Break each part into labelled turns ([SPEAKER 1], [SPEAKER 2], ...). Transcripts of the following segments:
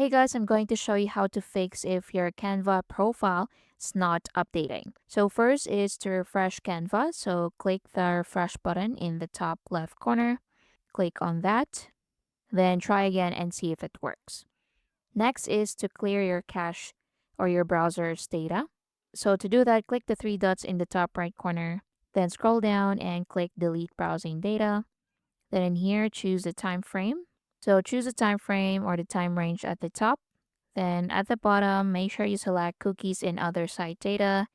[SPEAKER 1] Hey guys, I'm going to show you how to fix if your Canva profile is not updating. So first is to refresh Canva. So click the refresh button in the top left corner. Click on that. Then try again and see if it works. Next is to clear your cache or your browser's data. So to do that, click the three dots in the top right corner. Then scroll down and click delete browsing data. Then in here, choose the time frame. So choose the time frame or the time range at the top. Then at the bottom, make sure you select cookies and other site data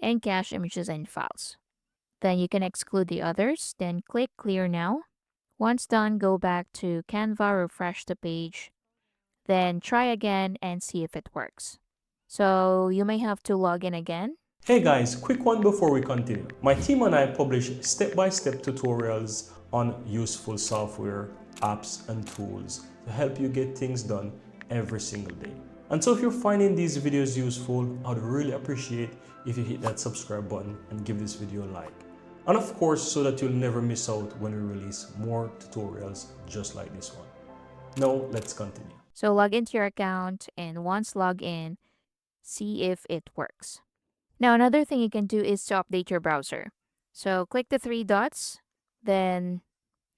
[SPEAKER 1] and cache images and files. Then you can exclude the others. Then click clear now. Once done, go back to Canva, refresh the page. Then try again and see if it works. So you may have to log in again.
[SPEAKER 2] Hey guys, quick one before we continue. My team and I publish step-by-step tutorials on useful software, apps, and tools to help you get things done every single day. And so if you're finding these videos useful, I would really appreciate if you hit that subscribe button and give this video a like. And of course, so that you'll never miss out when we release more tutorials just like this one. Now, let's continue.
[SPEAKER 1] So log into your account and once logged in, see if it works. Now, another thing you can do is to update your browser. So click the three dots, then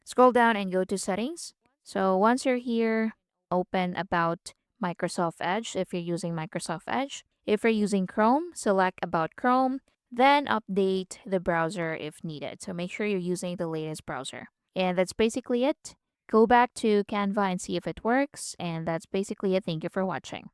[SPEAKER 1] scroll down and go to settings. So once you're here, open About Microsoft Edge if you're using Microsoft Edge. If you're using Chrome, select About Chrome, then update the browser if needed. So make sure you're using the latest browser. And that's basically it. Go back to Canva and see if it works. And that's basically it. Thank you for watching.